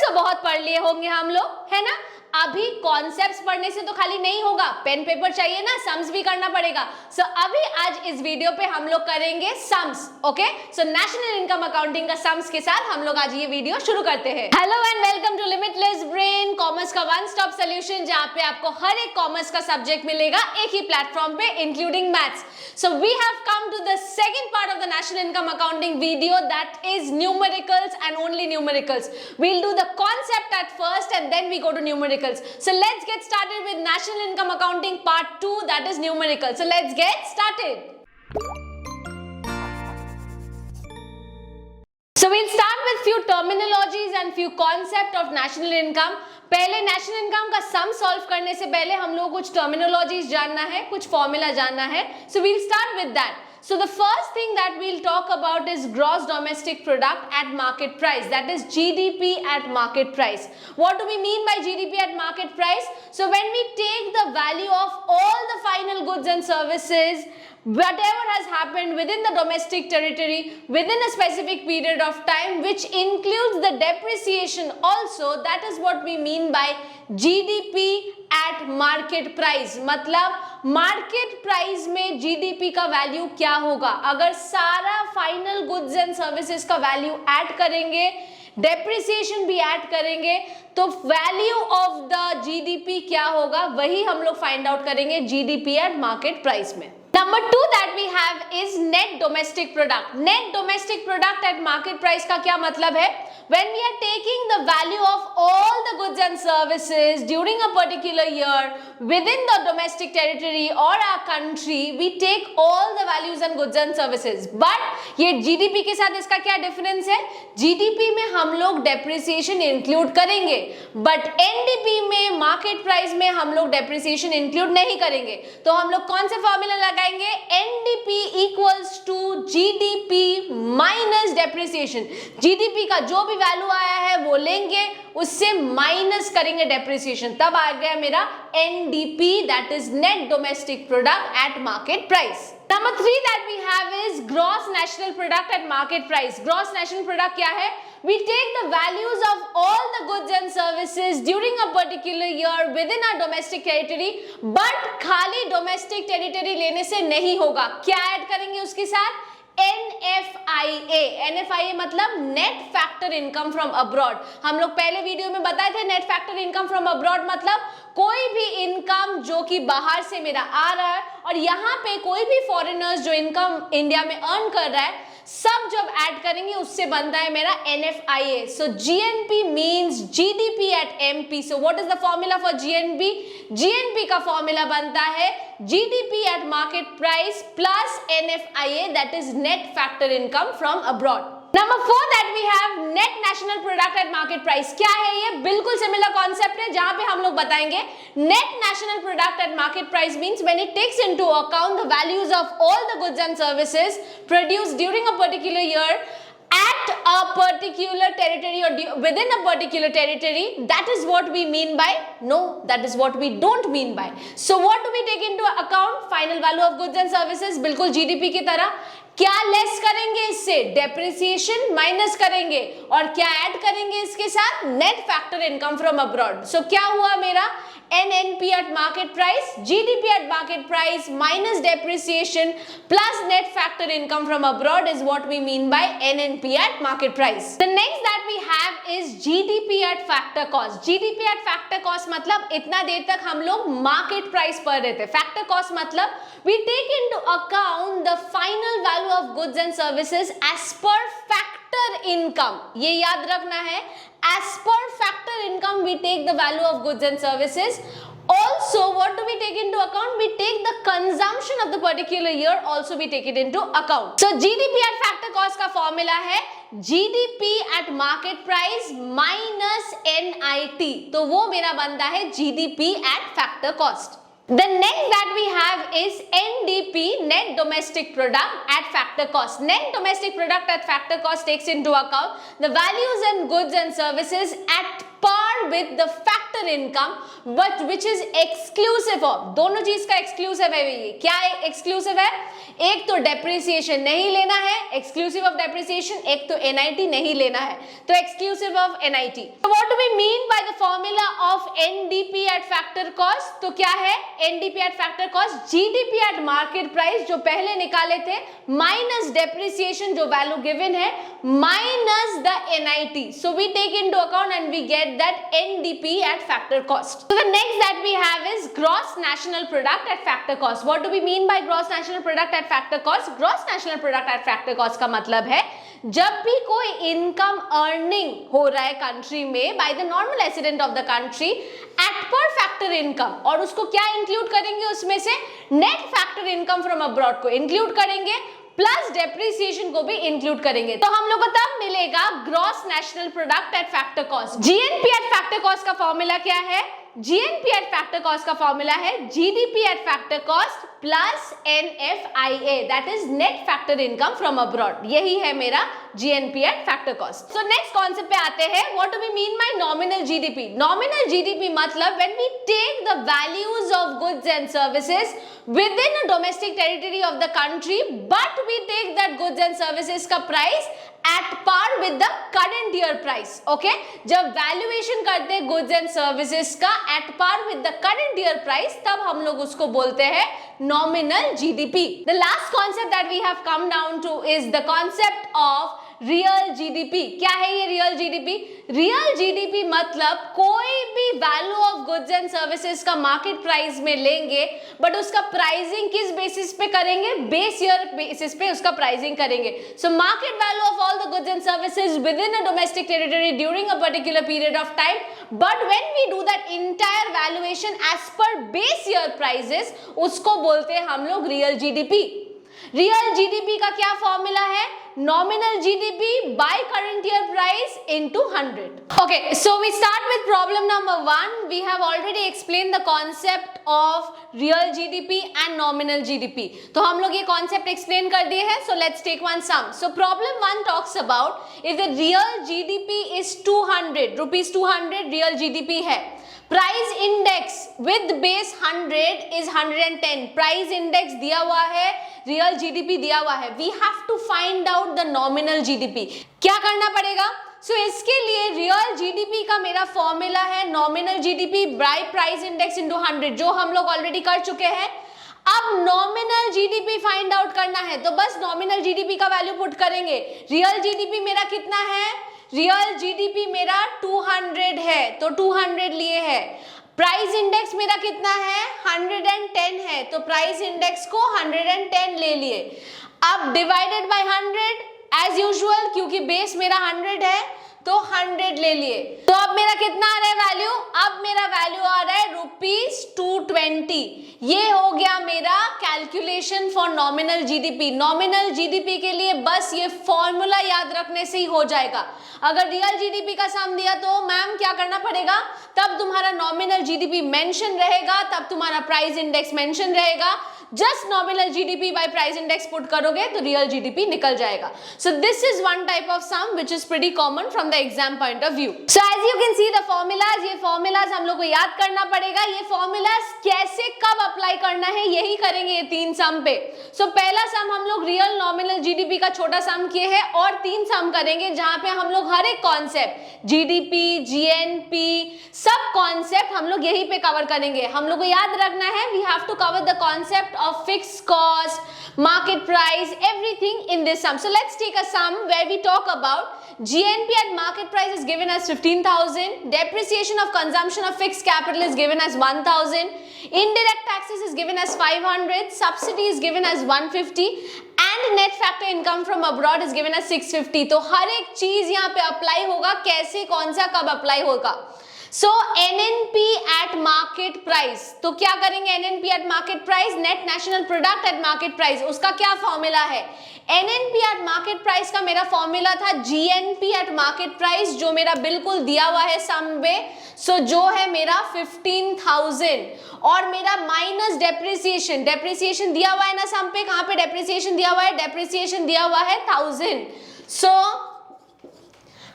तो बहुत पढ़ लिए होंगे हम लोग, है ना। अभी कॉन्सेप्ट्स पढ़ने से तो खाली नहीं होगा, पेन पेपर चाहिए ना, सम्स भी करना पड़ेगा। सो अभी आज इस वीडियो पे हम लोग करेंगे sums, okay. So national income accounting का सम्स के साथ हम लोग आज ये वीडियो शुरू करते हैं। Hello and welcome to limitless brain, commerce का वन स्टॉप सोल्यूशन, जहां पे आपको हर एक कॉमर्स का सब्जेक्ट मिलेगा एक ही प्लेटफॉर्म पे, including maths. So we have come to the second part of the national income accounting video, that is numericals and only numericals. We'll do the concept at first and then we go to numericals. So let's get started with national income accounting part 2, that is numericals. So let's get started. So we'll start with few terminologies and few concept of national income. पहले national income का sum solve करने से पहले हम लोग कुछ terminologies जानना है, कुछ फॉर्मूला जानना है. So we'll start with that. So the first thing that we'll talk about is gross domestic product at market price, that is GDP at market price. What do we mean by GDP at market price? So when we take the value of all the final goods and services, whatever has happened within the domestic territory within a specific period of time, which includes the depreciation also, that is what we mean by GDP at market price. मतलब market price में GDP का value क्या होगा अगर सारा final goods and services का value add करेंगे, depreciation भी ऐड करेंगे, तो वैल्यू ऑफ द जीडीपी क्या होगा, वही हम लोग फाइंड आउट करेंगे जीडीपी एट मार्केट प्राइस में. Number 2 that we have is net domestic product. Net domestic product at market price का क्या मतलब है? When we are taking the value of all the goods and services during a particular year within the domestic territory or our country, we take all the values and goods and services. But ये GDP के साथ इसका क्या difference है? GDP में हम लोग depreciation include करेंगे, बट NDP में मार्केट प्राइस में हम लोग डेप्रिसिएशन इंक्लूड नहीं करेंगे. तो हम लोग कौन से फॉर्मूला लगाएंगे? NDP equals to GDP minus depreciation. GDP का जो भी वैल्यू आया है वो लेंगे, उससे माइनस करेंगे डेप्रिसिएशन, तब आ गया मेरा NDP, that is net domestic product at market price. Number 3 that we have is gross national product at market price. Gross national product क्या है? We take the values of all the goods and services during a particular year within our domestic territory, but खाली domestic territory लेने से नहीं होगा. क्या add करेंगे उसके साथ? NFIA. NFIA मतलब net factor income from abroad. हम लोग पहले वीडियो में बताए थे net factor income from abroad मतलब कोई भी इनकम जो कि बाहर से मेरा आ रहा है और यहाँ पे कोई भी फॉरेनर्स जो इनकम इंडिया में अर्न कर रहा है, सब जब ऐड करेंगे उससे बनता है मेरा NFIA. So GNP means GDP at MP. So what is the formula for GNP? GNP का फॉर्मूला बनता है GDP at market price plus NFIA, that is net factor income from abroad. Number 4 that we have net national product at market price. क्या है ये? बिल्कुल similar concept है, जहां पे हम लोग बताएंगे net national product at market price means when it takes into account the values of all the goods and services produced during a particular year at a particular territory or within a particular territory. That is what we mean by, no, that is what we don't mean by. So what do we take into account? Final value of goods and services, बिल्कुल GDP की तरह. क्या less करेंगे इससे? Depreciation minus करेंगे, और क्या add करेंगे इसके साथ? Net factor income from abroad. So क्या हुआ मेरा? NNP at market price, GDP at market price minus depreciation plus net factor income from abroad is what we mean by NNP at market price. The next that we have is GDP at factor cost. GDP at factor cost मतलब इतना देर तक हम लोग market price पढ़ रहे थे. Factor cost मतलब we take into account the final value of goods and services as per factor income. ये याद रखना है, as per factor income we take the value of goods and services. Also what do we take into account? We take the consumption of the particular year, also we take it into account. So GDP at factor cost का formula है GDP at market price minus NIT. तो वो मेरा बनता है GDP at factor cost. The next that we have is NDP, net domestic product at factor cost. Net domestic product at factor cost takes into account the values and goods and services at par with the factor factor income but which is exclusive of, दोनों चीज का exclusive है ये, क्या है exclusive है, एक तो डेप्रिसिएशन नहीं लेना है, एक्सक्लूसिव ऑफ डेप्रिसिएशन, एक तो एनआईटी नहीं लेना है, तो एक्सक्लूसिव ऑफ एनआईटी। तो what do we mean by the formula of NDP at factor cost, तो क्या है NDP at factor cost, GDP at market price जो पहले निकाले थे माइनस डेप्रिसिएशन जो वैल्यू गिवन है minus the NIT, so we take into account and we get that NDP at factor cost. So the next that we have is gross national product at factor cost. What do we mean by gross national product at factor cost? Gross national product at factor cost का मतलब है जब भी कोई income earning हो रहा है country में by the normal resident of the country at पर फैक्टर इनकम, और उसको क्या इंक्लूड करेंगे, उसमें से net factor income from abroad को इंक्लूड करेंगे प्लस डेप्रिसिएशन को भी इंक्लूड करेंगे, तो हम लोग को तब मिलेगा gross national product at factor cost. GNP at factor cost का फॉर्मूला क्या है, जीएनपी एट फैक्टर कॉस्ट का फॉर्मूला है GDP at factor cost plus NFIA, that is net factor income from abroad, यही है मेरा GNP at factor cost. So next concept पे आते हैं, what do we mean by nominal GDP. Nominal GDP मतलब when we take the values of goods and services within a domestic territory of the country but we take that goods and services का price at par with the current year price, okay? जब valuation करते हैं goods and services का at par with the current year price तब हम लोग उसको बोलते हैं nominal GDP. The last concept that we have come down to is the concept of real GDP. क्या है ये रियल जीडीपी? रियल जीडीपी मतलब कोई भी value of goods and services का मार्केट प्राइस में लेंगे बट उसका प्राइसिंग किस बेसिस पे करेंगे, बेस ईयर बेसिस पे उसका प्राइसिंग करेंगे। So market value of all the goods and services within a domestic territory during a particular period of time, but when we do that entire valuation as per base year prices, उसको बोलते हैं हम लोग real GDP. Real GDP का क्या formula है, nominal GDP by current year price into 100. Okay, so we start with problem number 1. We have already explained the concept of real GDP and nominal GDP. तो हम लोग ये concept explain कर दिए हैं. So let's take one sum. So problem 1 talks about if the real GDP is 200 rupees, 200 real GDP है. Price index with base 100 is 110, price index दिया हुआ है, रियल जीडीपी दिया हुआ है, we have to find out the nominal GDP. क्या करना पड़ेगा? सो इसके लिए रियल जीडीपी का मेरा फॉर्मूला है nominal GDP by price index into 100, जो हम लोग ऑलरेडी कर चुके हैं। अब नॉमिनल जीडीपी फाइंड आउट करना है तो बस नॉमिनल जीडीपी का वैल्यू पुट करेंगे। रियल जीडीपी मेरा कितना है, रियल जीडीपी मेरा 200 है तो 200 लिए है। प्राइस इंडेक्स मेरा कितना है, 110 है तो प्राइस इंडेक्स को 110 ले लिए। अब डिवाइडेड बाय 100 एज यूजुअल, क्योंकि बेस मेरा 100 है तो 100 ले लिए। तो अब मेरा कितना आ रहा है वैल्यू, अब मेरा वैल्यू आ रहा है ₹220। ये हो गया मेरा calculation for nominal GDP. Nominal GDP के लिए बस ये फॉर्मूला याद रखने से ही हो जाएगा। अगर रियल जीडीपी का सम दिया तो मैम क्या करना पड़ेगा, तब तुम्हारा नॉमिनल जीडीपी मेंशन रहेगा, तब तुम्हारा प्राइस इंडेक्स मेंशन रहेगा। Just nominal GDP by price index put करोगे तो रियल जीडीपी निकल जाएगा। So this is one type of sum which is pretty common from the exam point of view. So as you can see the formulas, ये formulas हम लोग को याद करना पड़ेगा। ये फॉर्मूलाज कैसे कब अप्लाई करना है यही करेंगे ये 3 सम पे। सो पहला सम हम लोग रियल नॉमिनल जीडीपी का छोटा सम किए हैं और 3 सम करेंगे जहां पे हम लोग हर एक कॉन्सेप्ट जीडीपी, जीएनपी, सब कॉन्सेप्ट हम लोग यही पे कवर करेंगे। हम लोग को याद रखना है we have to cover the concept of fixed cost, market price, everything in this sum. So let's take a sum where we talk about GNP at market price is given as 15,000, depreciation of consumption of fixed capital is given as 1,000, indirect taxes is given as 500, subsidy is given as 150 and net factor income from abroad is given as 650. तो हर एक चीज यहाँ पे apply होगा, कैसे, कौन सा, कब अप्लाई होगा। सो NNP एट मार्केट प्राइस, तो क्या करेंगे NNP eight market price, net national product eight market price, उसका क्या फॉर्मूला है। NNP एट मार्केट प्राइस का मेरा फॉर्मूला था GNP एट मार्केट प्राइस, जो मेरा बिल्कुल दिया हुआ है सम में। सो जो है मेरा 15,000 और मेरा माइनस डेप्रिसिएशन, डेप्रिसिएशन दिया हुआ है ना सम पे, कहाँ पे डेप्रिसिएशन दिया हुआ है, डेप्रिसिएशन दिया हुआ है 1000। सो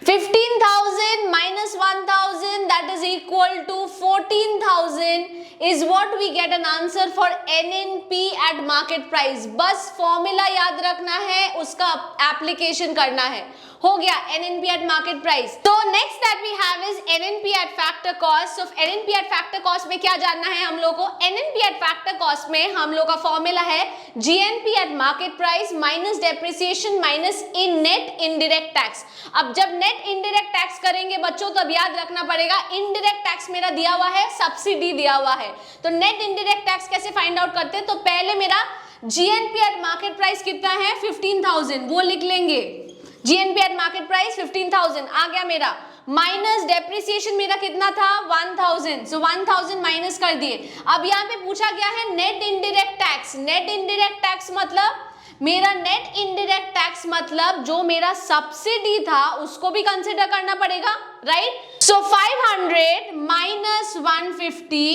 15,000 minus 1,000 that that is equal to 14,000 is what we get an answer for NNP at market price. बस फॉर्मूला याद रखना है, उसका एप्लीकेशन करना है. हो गया NNP at market price. तो next that we have is NNP at factor cost. So NNP at factor cost में क्या जानना है हम लोग को? NNP at factor cost में हम लोग का फॉर्मूला है GNP at market price minus depreciation minus in net indirect tax. अब जब net indirect tax करेंगे बच्चों तो अब याद रखना पड़ेगा indirect tax मेरा दिया हुआ है, सब्सिडी दिया हुआ है. तो net indirect tax कैसे फाइंड आउट करते हैं? तो पहले मेरा GNP at market price कितना है? 15,000, वो लिख लेंगे. GNP at market price 15,000 आ गया मेरा, माइनस डेप्रिसिएशन मेरा कितना था? 1,000. सो 1,000 माइनस कर दिए. अब यहाँ पे पूछा गया है net indirect tax. Net indirect tax मतलब मेरा नेट इनडायरेक्ट टैक्स मतलब जो मेरा सब्सिडी था उसको भी कंसिडर करना पड़ेगा, right? So 500 minus 150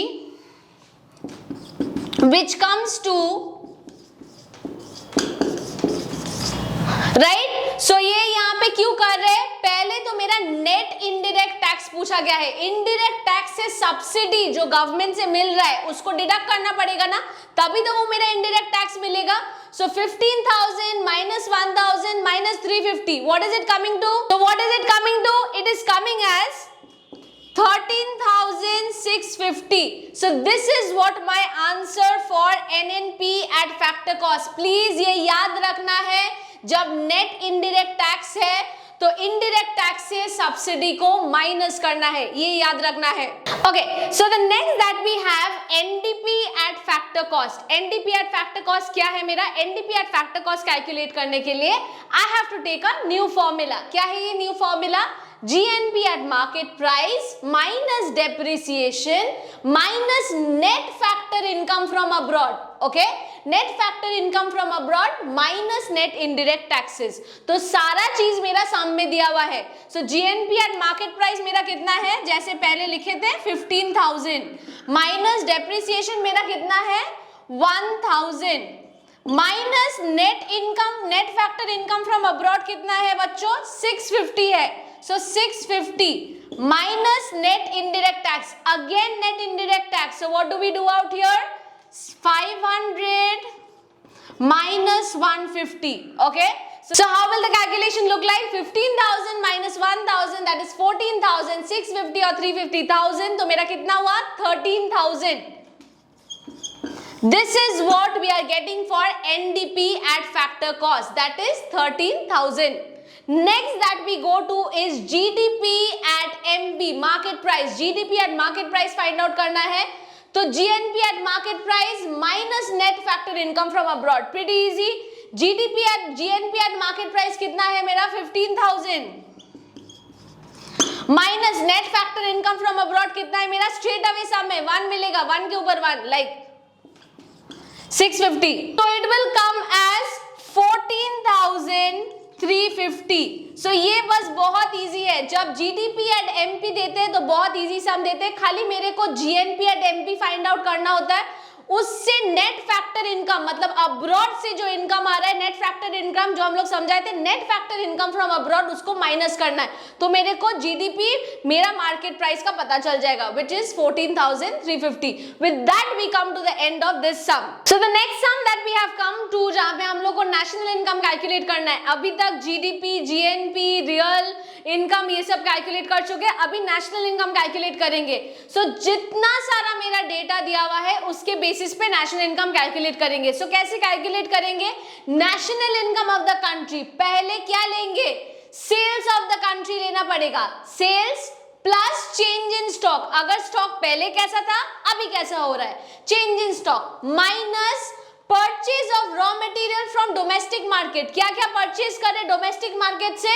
which comes to right. So ये यहाँ पे क्यों कर रहे हैं? पहले तो मेरा नेट इनडायरेक्ट टैक्स पूछा गया है. इनडायरेक्ट टैक्स से सब्सिडी जो गवर्नमेंट से मिल रहा है उसको डिडक्ट करना पड़ेगा ना, तभी तो वो मेरा इनडायरेक्ट टैक्स मिलेगा. So 15,000 minus 1,000 minus 350, what is it coming to? तो what is it coming to? It is coming as 13,650. So this is what my answer for NNP at factor cost. Please ये याद रखना है, जब net indirect tax है तो indirect tax से subsidy को माइनस करना है, ये याद रखना है. Okay, so the next that we have NDP at factor cost. NDP at factor cost क्या है मेरा? NDP at factor cost calculate करने के लिए I have to take a new formula. क्या है ये new formula? GNP at market price minus depreciation minus net factor income from abroad. Okay, net factor income from abroad minus net indirect taxes. तो सारा चीज मेरा सम में दिया हुआ है. So GNP at market price मेरा कितना है? जैसे पहले लिखे थे 15,000 minus depreciation मेरा कितना है? 1,000 minus net income, net factor income from abroad कितना है बच्चों? 650 है. So 650 minus net indirect tax, again net indirect tax. So what do we do out here? 500 minus 150. Okay. So how will the calculation look like? 15,000 minus 1,000, that is 14,000. 650 और 350,000, तो मेरा कितना हुआ? 13,000. This is what we are getting for NDP at factor cost, that is 13,000. Next that we go to is GDP at MP, market price. GDP at market price find out करना है, तो GNP at market price minus net factor income from abroad. Pretty easy. GNP at market price कितना है मेरा? 15,000 minus net factor income from abroad कितना है मेरा? Straight away सम में 1 मिलेगा, 1 के ऊपर 1 लाइक 650. तो इट विल कम एज 14,350. सो ये बस बहुत इजी है. जब जीडीपी एट एमपी देते हैं तो बहुत इजी सम देते हैं, खाली मेरे को GNP at MP find out करना होता है. उससे नेट फैक्टर इनकम मतलब अब्रॉड से जो इनकम आ रहा है, नेट फैक्टर इनकम जो हम लोग समझाए थे, net factor income from abroad, उसको माइनस करना है. तो मेरे को जीडीपी मेरा मार्केट प्राइस का पता चल जाएगा, which is 14,350. With that we come to the end of this sum. So the next sum that we have come to, जहां पे हम लोग को नेशनल इनकम कैलकुलेट करना है. अभी तक जीडीपी, जीएनपी, रियल इनकम ये सब कैलकुलेट कर चुके हैं, अभी नेशनल इनकम कैलकुलेट करेंगे. सो जितना सारा मेरा डेटा दिया हुआ है उसके बेसिस पे नेशनल इनकम कैलकुलेट करेंगे. सो कैसे कैलकुलेट करेंगे? National income of the country. पहले क्या लेंगे? सेल्स ऑफ द कंट्री लेना पड़ेगा. Sales plus change in stock. अगर स्टॉक पहले कैसा था, अभी कैसा हो रहा है, change in stock, minus purchase of raw material from domestic market. क्या क्या परचेज करे डोमेस्टिक मार्केट से,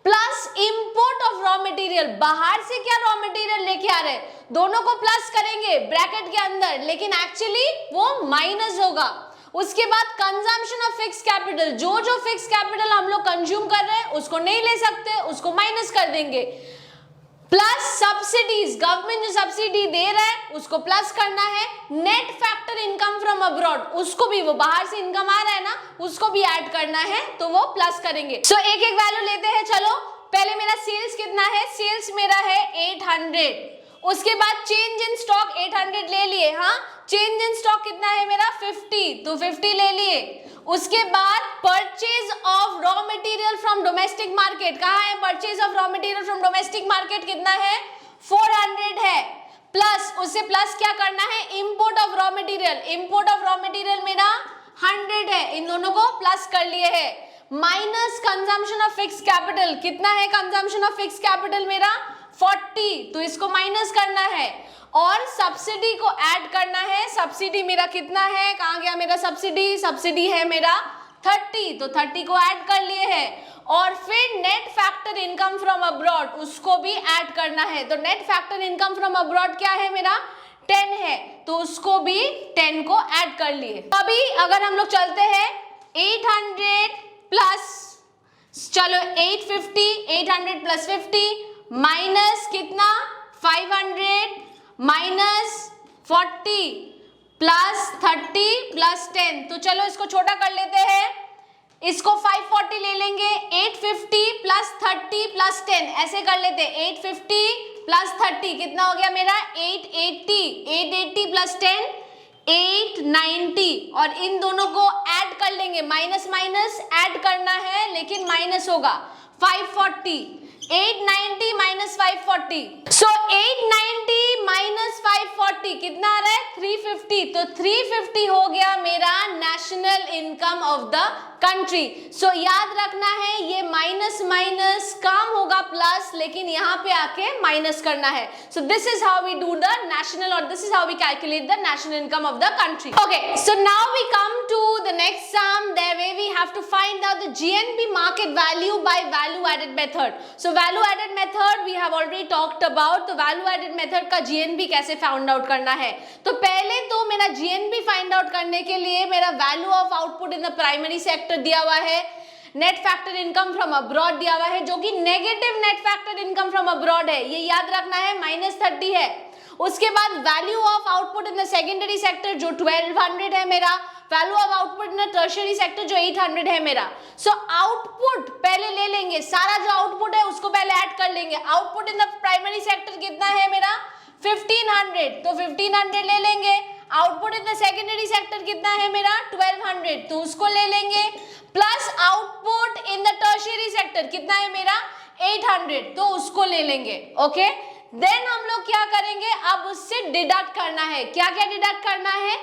plus import of raw material. बाहर से क्या रॉ मटेरियल लेके आ रहे हैं, दोनों को प्लस करेंगे ब्रैकेट के अंदर, लेकिन एक्चुअली वो माइनस होगा. उसके बाद कंजम्पशन ऑफ फिक्स कैपिटल. जो जो फिक्स कैपिटल हम लोग कंज्यूम कर रहे हैं उसको नहीं ले सकते, उसको माइनस कर देंगे. प्लस सब्सिडीज, गवर्नमेंट जो सब्सिडी दे रहा है उसको प्लस करना है. Net factor income from abroad, उसको भी, वो बाहर से इनकम आ रहा है ना, उसको भी ऐड करना है, तो वो प्लस करेंगे. सो एक एक वैल्यू लेते हैं. चलो पहले मेरा सेल्स कितना है? सेल्स मेरा है 800. उसके बाद चेंज इन स्टॉक 800 ले लिए, हाँ चेंज इन स्टॉक कितना है मेरा 50, तो 50 ले लिए। उसके बाद purchase of raw material from domestic market, कहाँ है purchase of raw material from domestic market, कितना है 400 है, प्लस उससे प्लस क्या करना है import of raw material, import of raw material मेरा 100 है, इन दोनों को प्लस कर लिए है, minus consumption of fix capital, कितना है कंजम्पशन ऑफ फिक्स कैपिटल मेरा 40, तो इसको माइनस करना है, और सब्सिडी को ऐड करना है, सब्सिडी मेरा कितना है, कहाँ गया मेरा सब्सिडी, सब्सिडी है मेरा 30, तो 30 को ऐड कर लिए है, और फिर net factor income from abroad उसको भी ऐड करना है, तो net factor income from abroad क्या है मेरा 10 है, तो उसको भी 10 को ऐड कर लिए। अभी अगर हम लोग चलते हैं 800 प्लस, चलो 850, 800 प्लस 50 माइनस कितना 500 माइनस 40 प्लस 30 प्लस 10, तो चलो इसको छोटा कर लेते हैं, इसको 540 ले लेंगे, 850 प्लस 30 प्लस 10 ऐसे कर लेते हैं, 850 प्लस 30 कितना हो गया मेरा 880, 880 प्लस 10 890, और इन दोनों को ऐड कर लेंगे, माइनस माइनस ऐड करना है लेकिन माइनस होगा 540, 890 माइनस 540, सो 890 माइनस 540 कितना आ रहा है 350, तो 350 हो गया मेरा national income of the country. So याद रखना है ये माइनस माइनस काम होगा प्लस, लेकिन यहाँ पे आके माइनस करना है। So this is how we do the national, और this is how we calculate the national income of the country. Okay, so now we come to the next sum, there way we have to find out the GNP market value by value added method. So value added method we have already talked about, तो value added method का GNP कैसे find out करना है, तो पहले तो मेरा GNP find out करने के लिए मेरा value of output in the primary sector दिया हुआ है, net factor income from abroad दिया हुआ है जो कि negative net factor income from abroad है, ये याद रखना है -30 है। उसके बाद value of output in the secondary sector जो 1200 है मेरा, value of output in the tertiary sector जो 800 है मेरा। सो आउटपुट पहले ले लेंगे, सारा जो आउटपुट है उसको पहले ऐड कर लेंगे। Output in the primary sector कितना है मेरा 1500, तो 1500 ले लेंगे। Output in the secondary sector कितना है मेरा 1200, तो उसको ले लेंगे, plus output in the tertiary sector कितना है मेरा 800, तो उसको ले लेंगे। ओके, देन हम लोग क्या करेंगे, अब उससे डिडक्ट करना है। क्या क्या डिडक्ट करना है,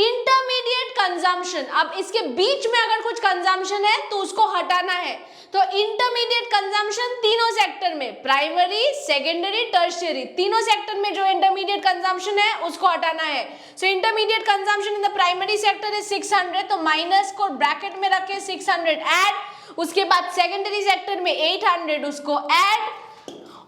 इंटरमीडिएट कंजम्पशन। अब इसके बीच में अगर कुछ कंजम्पशन है तो उसको हटाना है, तो इंटरमीडिएट कंजम्पशन तीनों सेक्टर में, प्राइमरी सेकेंडरी टर्शियरी, तीनों सेक्टर में जो इंटरमीडिएट कंजम्पशन है उसको हटाना है। So intermediate consumption in the primary sector is 600, तो माइनस को ब्रैकेट में रखे 600 ऐड, उसके बाद सेकेंडरी सेक्टर में 800 उसको ऐड,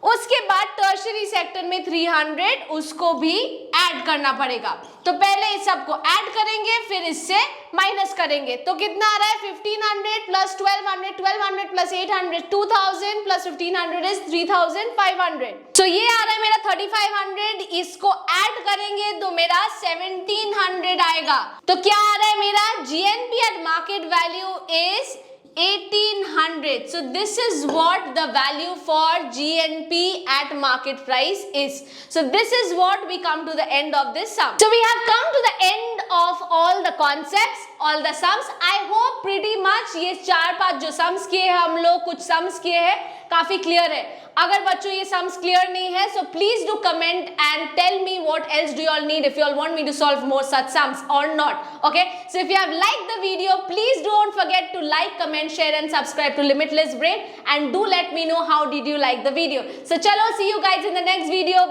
उसके बाद टर्शियरी सेक्टर में 300 उसको भी ऐड करना पड़ेगा। तो पहले इस सब को ऐड करेंगे फिर इससे माइनस करेंगे, तो कितना आ रहा है 1500 प्लस 1200, 1200 प्लस 800 2000 प्लस 1500 इज 3500। तो ये आ रहा है मेरा 3500, इसको ऐड करेंगे तो मेरा 1700 आएगा। तो क्या आ रहा है मेरा GNP eight market value is 1800. So this is what the value for GNP at market price is. So this is what we come to the end of this sum. So we have come to the end of all the concepts, all the sums. I hope pretty much ये 4-5 जो sums किए हैं हम लोग, कुछ sums किए हैं, काफी clear है। अगर बच्चों ये sums clear नहीं है, so please do comment and tell me what else do you all need, if you all want me to solve more such sums or not. Okay, so if you have liked the video, please don't forget to like, comment, share and subscribe to Limitless Brain, and do let me know how did you like the video. So chalo, see you guys in the next video.